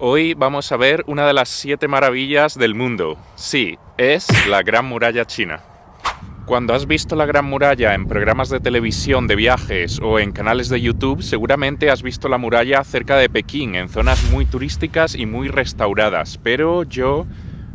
Hoy vamos a ver una de las 7 maravillas del mundo. Sí, es la Gran Muralla China. Cuando has visto la Gran Muralla en programas de televisión de viajes o en canales de YouTube, seguramente has visto la muralla cerca de Pekín, en zonas muy turísticas y muy restauradas. Pero yo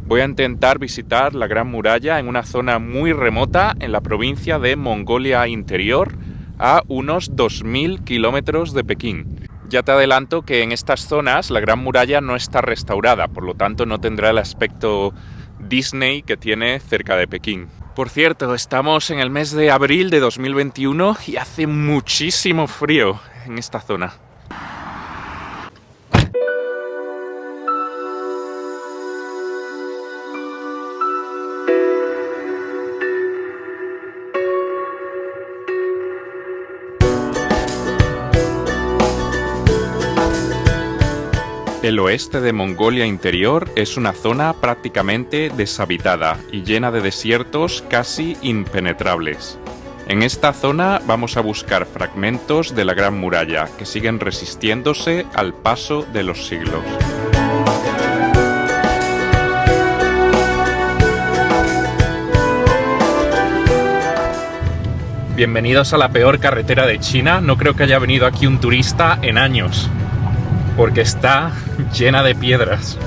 voy a intentar visitar la Gran Muralla en una zona muy remota en la provincia de Mongolia Interior, a unos 2000 kilómetros de Pekín. Ya te adelanto que en estas zonas la Gran Muralla no está restaurada, por lo tanto no tendrá el aspecto Disney que tiene cerca de Pekín. Por cierto, estamos en el mes de abril de 2021 y hace muchísimo frío en esta zona. El oeste de Mongolia Interior es una zona prácticamente deshabitada y llena de desiertos casi impenetrables. En esta zona vamos a buscar fragmentos de la Gran Muralla que siguen resistiéndose al paso de los siglos. Bienvenidos a la peor carretera de China. No creo que haya venido aquí un turista en años, porque está llena de piedras.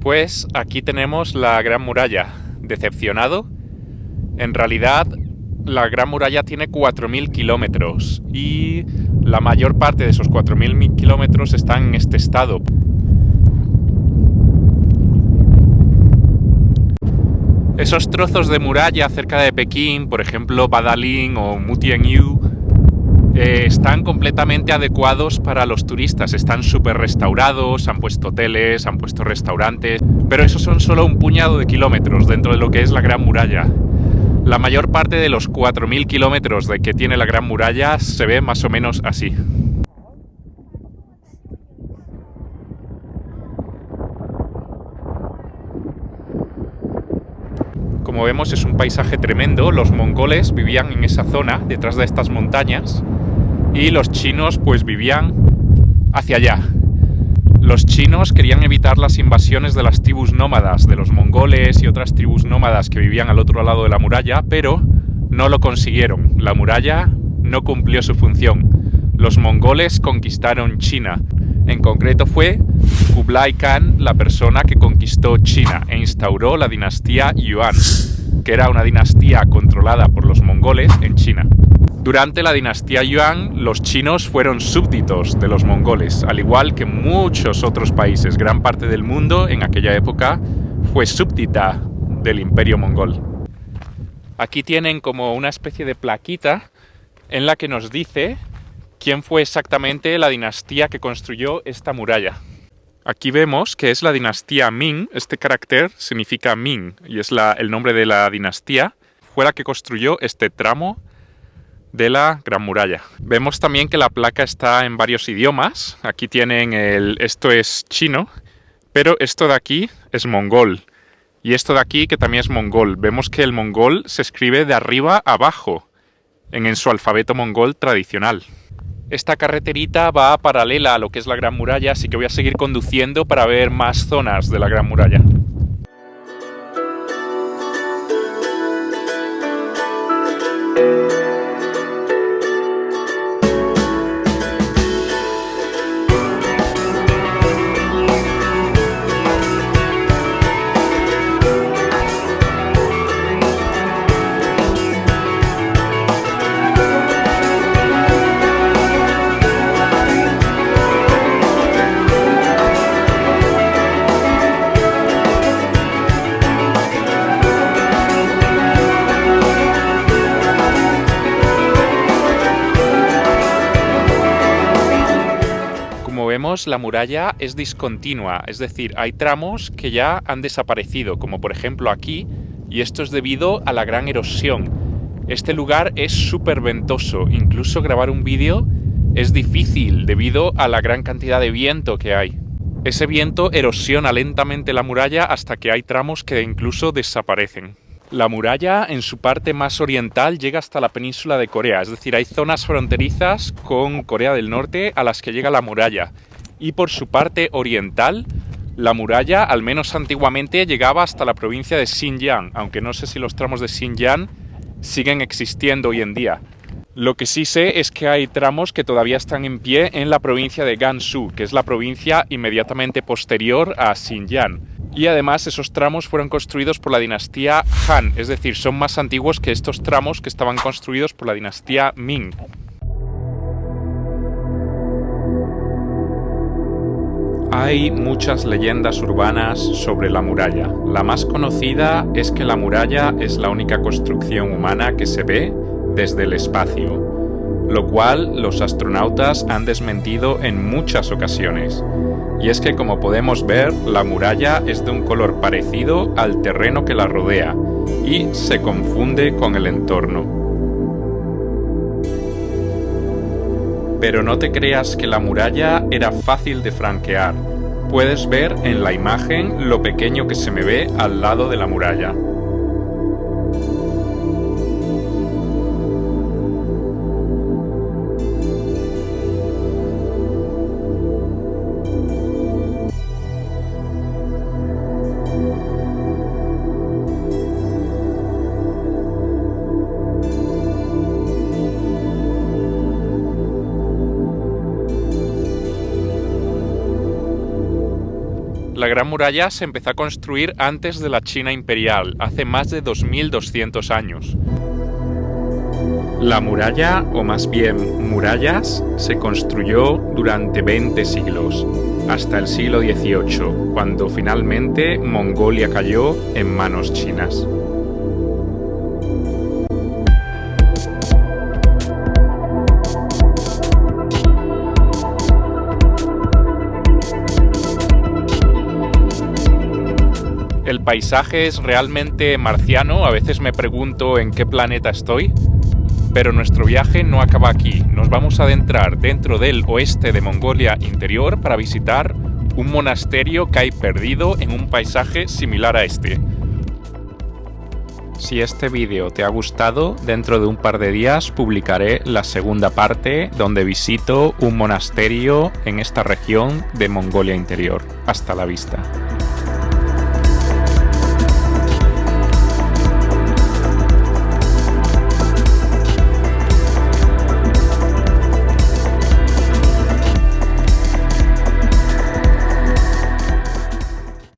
Pues aquí tenemos la Gran Muralla. ¿Decepcionado? En realidad, la Gran Muralla tiene 4000 kilómetros y la mayor parte de esos 4000 kilómetros están en este estado. Esos trozos de muralla cerca de Pekín, por ejemplo Badaling o Mutianyu, están completamente adecuados para los turistas, están súper restaurados, han puesto hoteles, han puesto restaurantes, pero esos son solo un puñado de kilómetros dentro de lo que es la Gran Muralla. La mayor parte de los 4000 kilómetros de que tiene la Gran Muralla se ve más o menos así. Como vemos, es un paisaje tremendo. Los mongoles vivían en esa zona, detrás de estas montañas, y los chinos pues vivían hacia allá. Los chinos querían evitar las invasiones de las tribus nómadas, de los mongoles y otras tribus nómadas que vivían al otro lado de la muralla, pero no lo consiguieron. La muralla no cumplió su función. Los mongoles conquistaron China. En concreto fue Kublai Khan la persona que conquistó China e instauró la dinastía Yuan, que era una dinastía controlada por los mongoles en China. Durante la dinastía Yuan, los chinos fueron súbditos de los mongoles, al igual que muchos otros países. Gran parte del mundo en aquella época fue súbdita del imperio mongol. Aquí tienen como una especie de plaquita en la que nos dice quién fue exactamente la dinastía que construyó esta muralla. Aquí vemos que es la dinastía Ming. Este carácter significa Ming y es el nombre de la dinastía. Fue la que construyó este tramo de la Gran Muralla. Vemos también que la placa está en varios idiomas. Aquí tienen esto es chino, pero esto de aquí es mongol. Y esto de aquí que también es mongol. Vemos que el mongol se escribe de arriba a abajo en su alfabeto mongol tradicional. Esta carreterita va paralela a lo que es la Gran Muralla, así que voy a seguir conduciendo para ver más zonas de la Gran Muralla. vemos, la muralla es discontinua, es decir, hay tramos que ya han desaparecido, como por ejemplo aquí, y esto es debido a la gran erosión. Este lugar es súper ventoso, incluso grabar un vídeo es difícil debido a la gran cantidad de viento que hay. Ese viento erosiona lentamente la muralla hasta que hay tramos que incluso desaparecen. La muralla, en su parte más oriental, llega hasta la península de Corea, es decir, hay zonas fronterizas con Corea del Norte a las que llega la muralla. Y por su parte oriental, la muralla, al menos antiguamente, llegaba hasta la provincia de Xinjiang, aunque no sé si los tramos de Xinjiang siguen existiendo hoy en día. Lo que sí sé es que hay tramos que todavía están en pie en la provincia de Gansu, que es la provincia inmediatamente posterior a Xinjiang. Y además esos tramos fueron construidos por la dinastía Han, es decir, son más antiguos que estos tramos que estaban construidos por la dinastía Ming. Hay muchas leyendas urbanas sobre la muralla. La más conocida es que la muralla es la única construcción humana que se ve desde el espacio, lo cual los astronautas han desmentido en muchas ocasiones. Y es que, como podemos ver, la muralla es de un color parecido al terreno que la rodea y se confunde con el entorno. Pero no te creas que la muralla era fácil de franquear. Puedes ver en la imagen lo pequeño que se me ve al lado de la muralla. La Gran Muralla se empezó a construir antes de la China imperial, hace más de 2200 años. La muralla, o más bien murallas, se construyó durante 20 siglos, hasta el siglo XVIII, cuando finalmente Mongolia cayó en manos chinas. El paisaje es realmente marciano, a veces me pregunto en qué planeta estoy, pero nuestro viaje no acaba aquí. Nos vamos a adentrar dentro del oeste de Mongolia interior para visitar un monasterio que hay perdido en un paisaje similar a este. Si este vídeo te ha gustado, dentro de un par de días publicaré la segunda parte donde visito un monasterio en esta región de Mongolia interior. Hasta la vista.